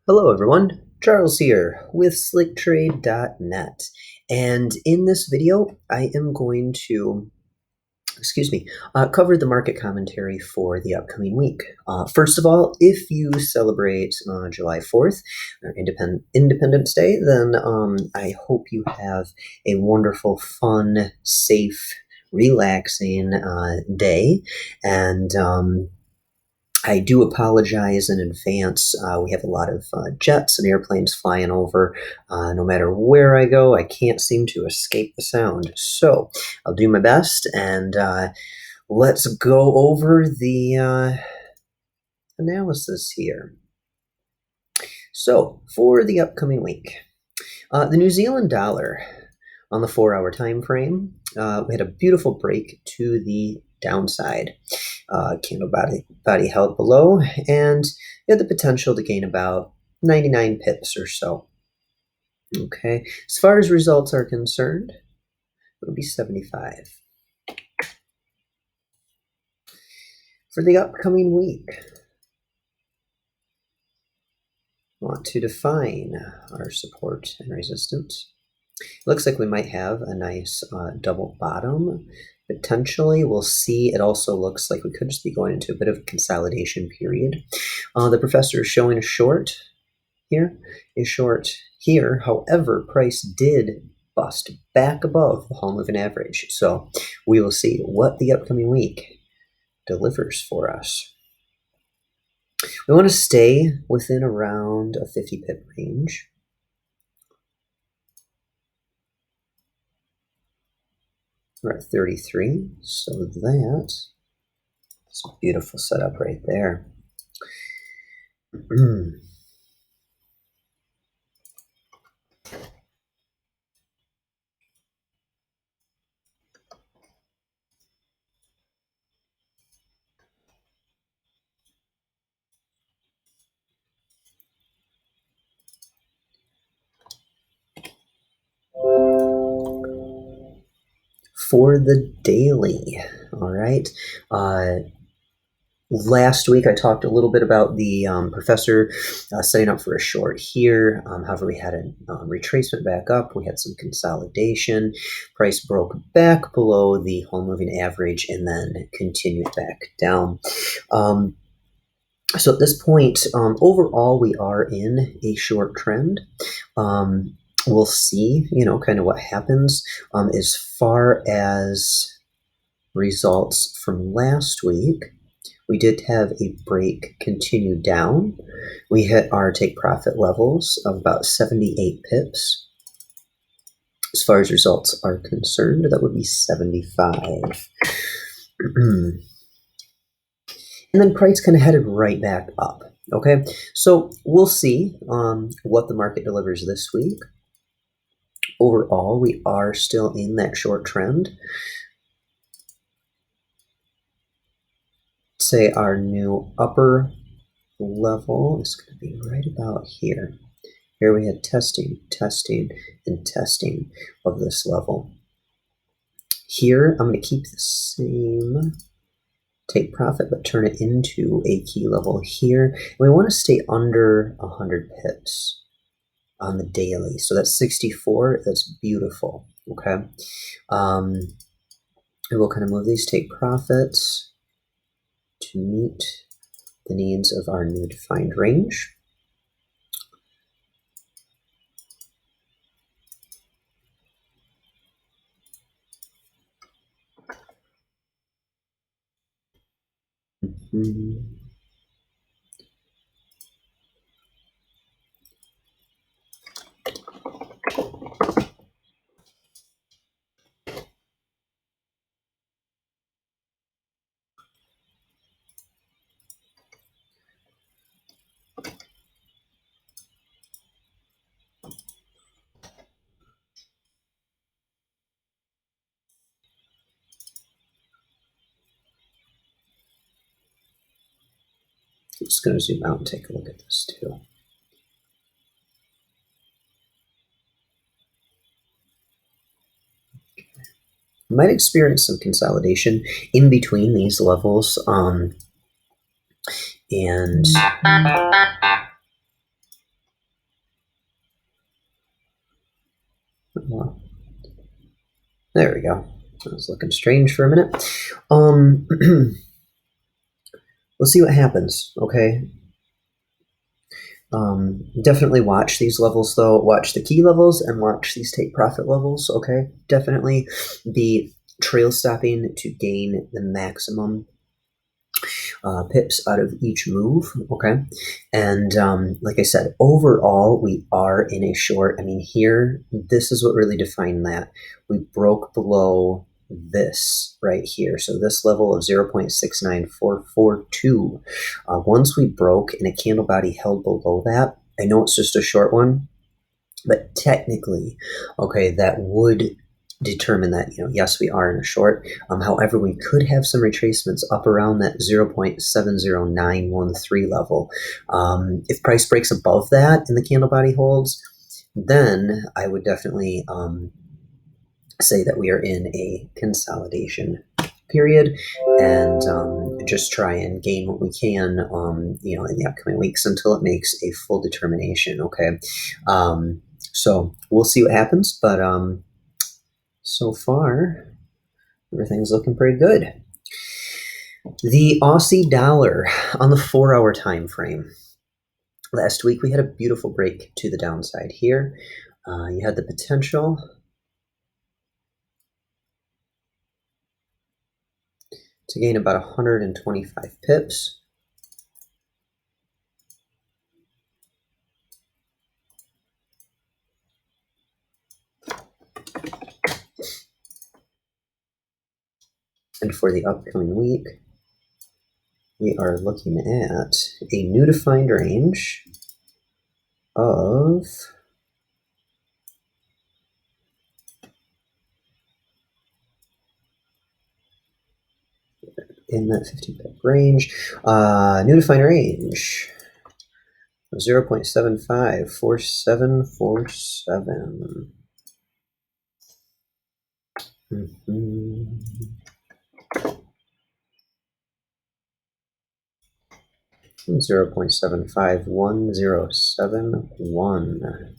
Hello everyone, Charles here with slicktrade.net, and in this video I am going to cover the market commentary for the upcoming week. First of all, if you celebrate July 4th, or Independence Day, then I hope you have a wonderful, fun, safe, relaxing day, and I do apologize in advance. We have a lot of jets and airplanes flying over. No matter where I go, I can't seem to escape the sound. So I'll do my best, and let's go over the analysis here. So for the upcoming week, the New Zealand dollar on the 4-hour time frame, we had a beautiful break to the downside. Candle body held below, and it had the potential to gain about 99 pips or so. Okay, as far as results are concerned, it would be 75. For the upcoming week, I want to define our support and resistance. It looks like we might have a nice double bottom. Potentially, we'll see. It also looks like we could just be going into a bit of a consolidation period. The professor is showing a short here, a short here. However, price did bust back above the whole moving average. So we will see what the upcoming week delivers for us. We want to stay within around a 50 pip range. We're at 33, so that's a beautiful setup right there. For the daily, all right. Last week I talked a little bit about the professor setting up for a short here. However, we had a retracement back up. We had some consolidation. Price broke back below the whole moving average and then continued back down. So at this point, overall, we are in a short trend. We'll see, kind of what happens. As far as results from last week, we did have a break continue down. We hit our take profit levels of about 78 pips. As far as results are concerned, that would be 75. And then price kind of headed right back up. Okay, so we'll see what the market delivers this week. Overall, we are still in that short trend. Say our new upper level is going to be right about here. Here we had testing, and testing of this level. Here, I'm going to keep the same take profit, but turn it into a key level here. And we want to stay under 100 pips on the daily. So that's 64. That's beautiful. Okay. And we'll kind of move these take profits to meet the needs of our new defined range. I'm just going to zoom out and take a look at this too. We might experience some consolidation in between these levels, and There we go. That was looking strange for a minute. We'll see what happens, okay? Definitely watch these levels, though. Watch the key levels and watch these take profit levels, okay? Definitely be trail stopping to gain the maximum pips out of each move, okay? And like I said, overall, we are in a short. I mean, here, this is what really defined that. We broke below this right here. So this level of 0.69442. Once we broke and a candle body held below that, I know it's just a short one, but technically, okay, that would determine that, yes, we are in a short. However, we could have some retracements up around that 0.70913 level. If price breaks above that and the candle body holds, then I would definitely say that we are in a consolidation period, and just try and gain what we can, in the upcoming weeks until it makes a full determination. Okay, so we'll see what happens, but so far everything's looking pretty good. The Aussie dollar on the 4-hour time frame. Last week we had a beautiful break to the downside here. You had the potential to gain about 125 pips. And for the upcoming week, we are looking at a new defined range of in that 50 pip range, new defined range of 0.754747. 0.751071.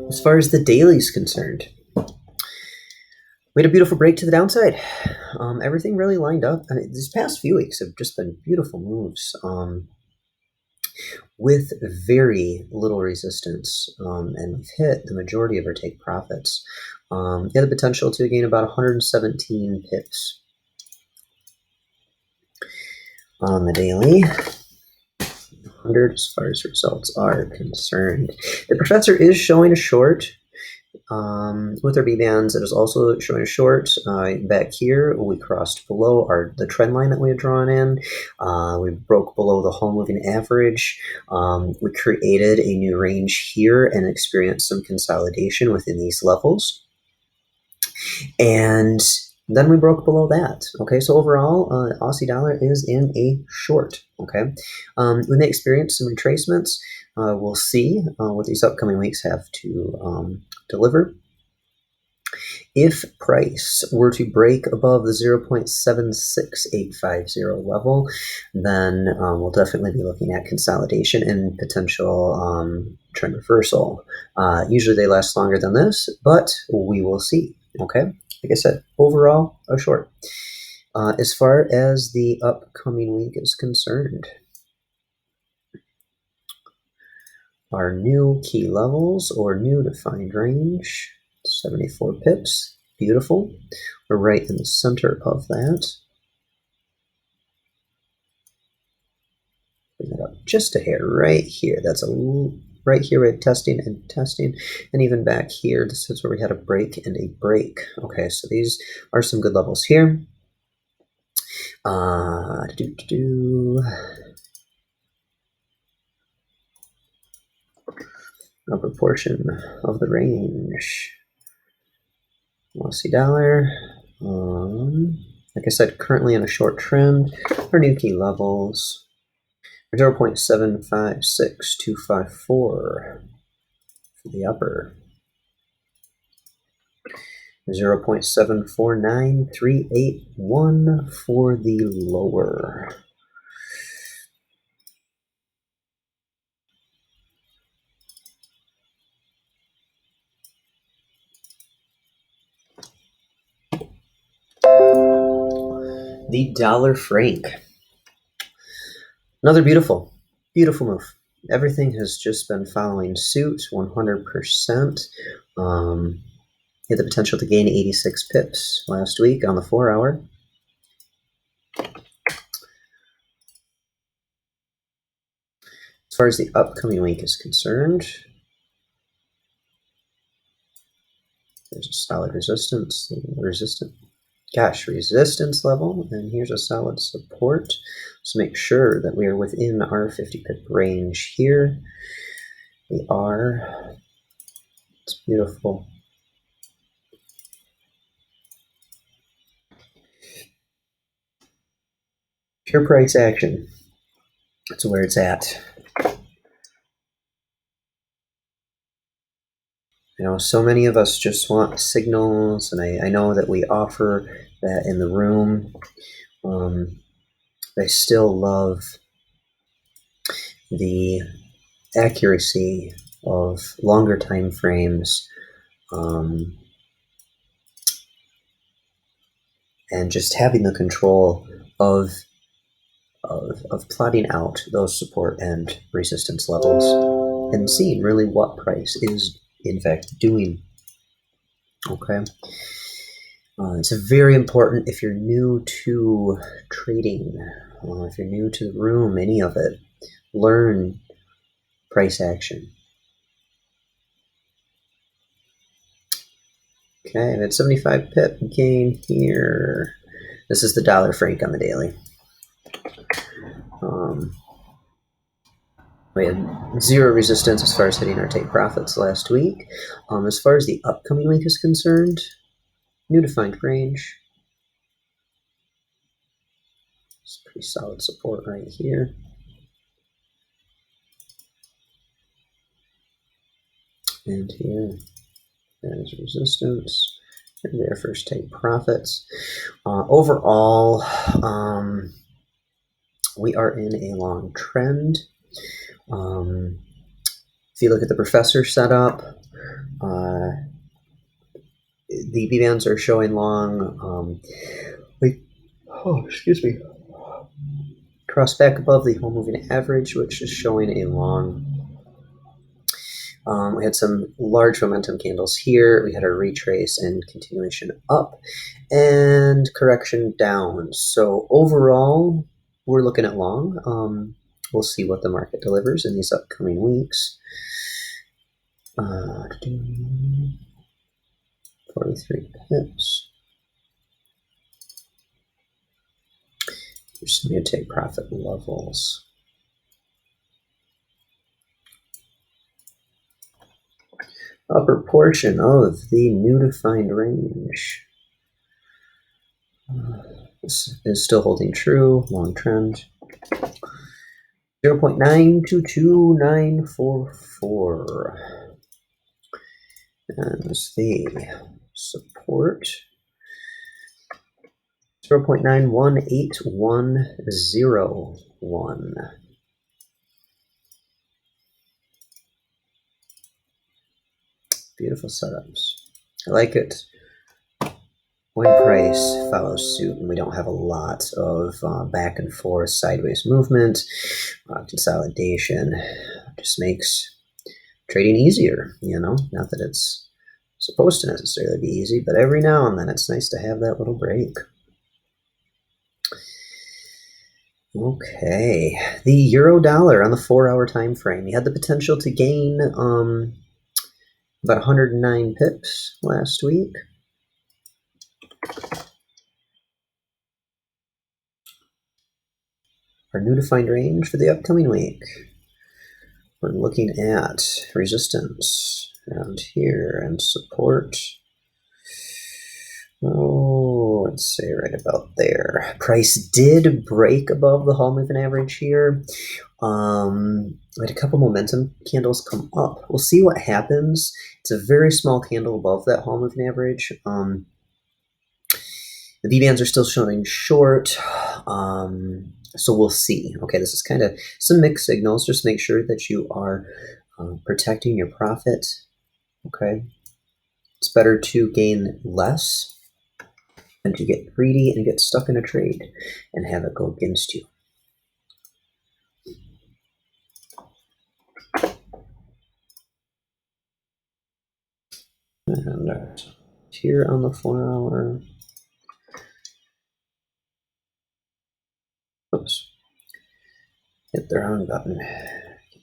As far as the daily is concerned, we had a beautiful break to the downside. Everything really lined up. I mean, these past few weeks have just been beautiful moves, with very little resistance, and we've hit the majority of our take profits. We had the potential to gain about 117 pips on the daily. 100 as far as results are concerned. The professor is showing a short. With our B-bands, it is also showing a short. Back here, we crossed below the trend line that we had drawn in. We broke below the whole moving average. We created a new range here and experienced some consolidation within these levels. And then we broke below that. Okay, so overall, Aussie dollar is in a short. Okay, we may experience some retracements. We'll see what these upcoming weeks have to deliver. If price were to break above the 0.76850 level, then we'll definitely be looking at consolidation and potential trend reversal. Usually they last longer than this, but we will see. Okay, like I said, overall a short. As far as the upcoming week is concerned, our new key levels or new defined range, 74 pips. Beautiful. We're right in the center of that. Bring that up just a hair right here. That's right here. We're testing, and even back here. This is where we had a break and a break. Okay, so these are some good levels here. Upper portion of the range. Aussie dollar. Like I said, currently in a short trend. Our new key levels. 0.756254 for the upper. 0.749381 for the lower. The dollar franc. Another beautiful move. Everything has just been following suit 100%. Had the potential to gain 86 pips last week on the 4 hour. As far as the upcoming week is concerned, there's a solid resistance level, and here's a solid support. So make sure that we are within our 50 pip range here. We are. It's beautiful. Pure price action. That's where it's at. You know, so many of us just want signals, and I know that we offer that in the room. I still love the accuracy of longer time frames, and just having the control of plotting out those support and resistance levels and seeing really what price is in fact doing. Okay. It's very important if you're new to trading, if you're new to the room, any of it, learn price action. Okay, and it's 75 pip gain here. This is the dollar franc on the daily. We had zero resistance as far as hitting our take profits last week. As far as the upcoming week is concerned, new defined range. It's pretty solid support right here. And here, there's resistance. And their first take profits. Overall, we are in a long trend. If you look at the professor setup, the B bands are showing long. Cross back above the whole moving average, which is showing a long. We had some large momentum candles here. We had a retrace and continuation up and correction down. So overall, we're looking at long. We'll see what the market delivers in these upcoming weeks. 43 pips. Here's some new take profit levels. Upper portion of the new defined range. This is still holding true, long trend. 0.922944. And the support. 0.918101. Beautiful setups. I like it when price follows suit and we don't have a lot of back and forth sideways movement, consolidation. It just makes trading easier, you know? Not that it's supposed to necessarily be easy, but every now and then it's nice to have that little break. Okay, the euro dollar on the 4 hour time frame. You had the potential to gain about 109 pips last week. Our new defined range for the upcoming week. We're looking at resistance around here and support. Oh, let's say right about there. Price did break above the whole moving average here. We had a couple momentum candles come up. We'll see what happens. It's a very small candle above that whole moving average. The B-bands are still showing short, so we'll see. Okay, this is kind of some mixed signals. Just make sure that you are protecting your profit. Okay, it's better to gain less than to get greedy and get stuck in a trade and have it go against you. And here on the 4 hour. Oops. Hit the wrong button.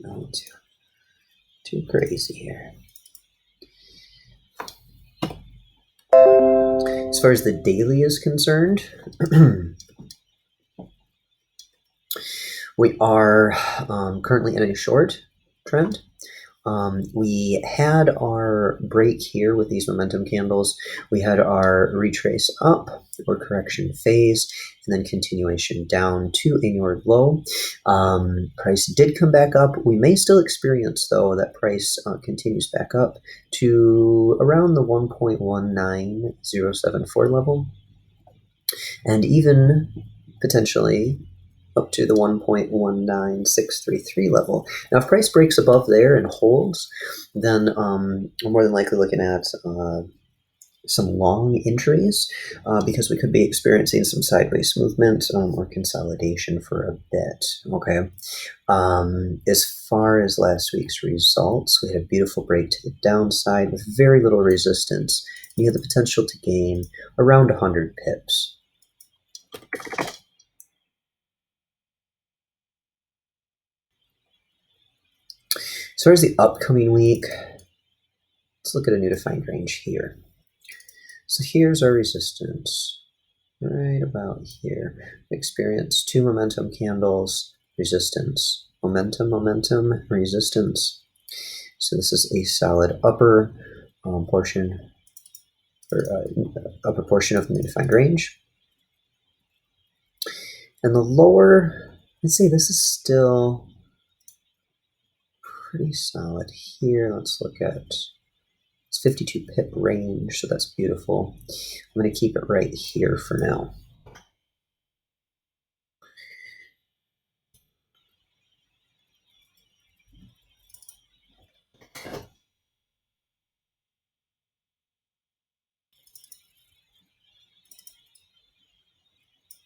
No, too crazy here. As far as the daily is concerned, we are currently in a short trend. We had our break here with these momentum candles. We had our retrace up or correction phase, and then continuation down to a new low. Price did come back up. We may still experience, though, that price continues back up to around the 1.19074 level, and even potentially up to the 1.19633 level. Now, if price breaks above there and holds, then we're more than likely looking at some long entries because we could be experiencing some sideways movement or consolidation for a bit. Okay. As far as last week's results, we had a beautiful break to the downside with very little resistance. You have the potential to gain around 100 pips. As far as the upcoming week, let's look at a new defined range here. So here's our resistance, right about here. We experience 2 momentum candles, resistance, momentum, momentum, resistance. So this is a solid upper portion, or upper portion of the new defined range. And the lower, let's say this is still pretty solid here. Let's look at, it's 52 pip range, so that's beautiful. I'm going to keep it right here for now.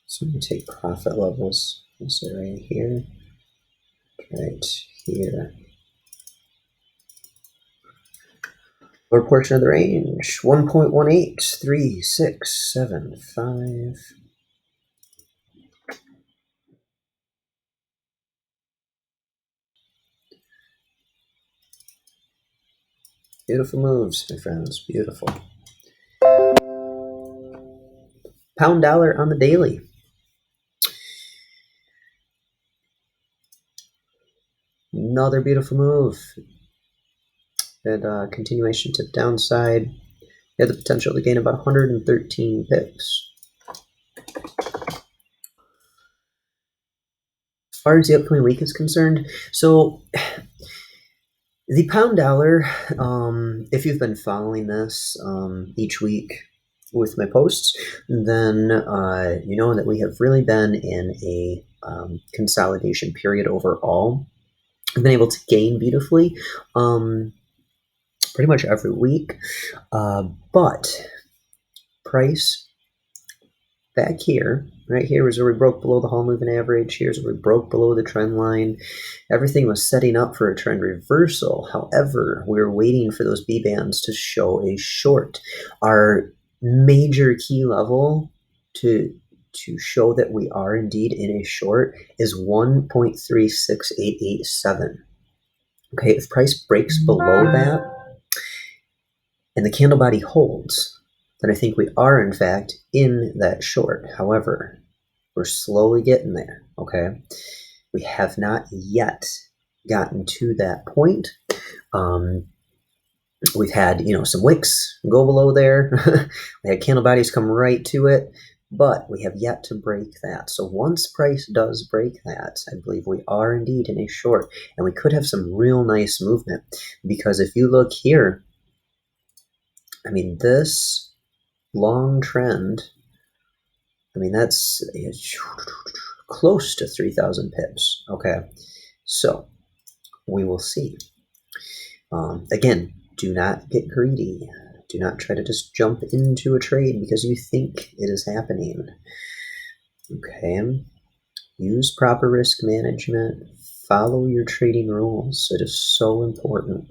So I'm going to take profit levels. Let's say right here, right here. Lower portion of the range, 1.18365. Beautiful moves, my friends, beautiful. Pound dollar on the daily. Another beautiful move. And continuation to the downside. You have the potential to gain about 113 pips. As far as the upcoming week is concerned, so the pound dollar, if you've been following this each week with my posts, then you know that we have really been in a consolidation period overall. We've been able to gain beautifully pretty much every week, but price back here, right here is where we broke below the whole moving average. Here's where we broke below the trend line. Everything was setting up for a trend reversal. However, we were waiting for those B bands to show a short. Our major key level to show that we are indeed in a short is 1.36887. Okay, if price breaks below that and the candle body holds, then I think we are, in fact, in that short. However, we're slowly getting there, okay? We have not yet gotten to that point. We've had, some wicks go below there. We had candle bodies come right to it. But we have yet to break that. So once price does break that, I believe we are indeed in a short, and we could have some real nice movement, because if you look here, I mean, this long trend, I mean, that's close to 3,000 pips. Okay, so we will see. Again, do not get greedy. Do not try to just jump into a trade because you think it is happening. Okay, use proper risk management. Follow your trading rules. It is so important.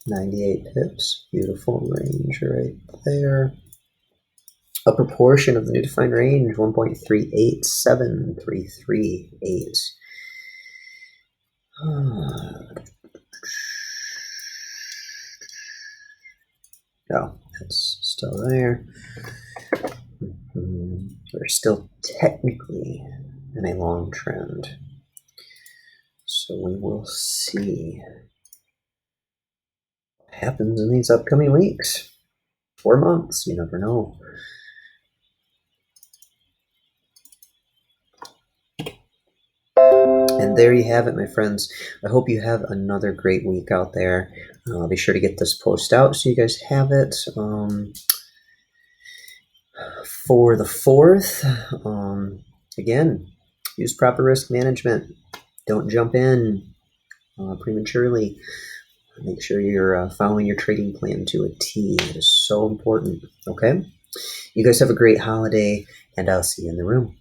$98 pips, beautiful range right there. Upper portion of the new defined range, 1.38738. No, that's still there. We're still technically in a long trend. So we will see what happens in these upcoming weeks. 4 months, you never know. And there you have it, my friends. I hope you have another great week out there. I'll be sure to get this post out so you guys have it. For the 4th, again, use proper risk management. Don't jump in prematurely. Make sure you're following your trading plan to a T. It is so important, okay? You guys have a great holiday, and I'll see you in the room.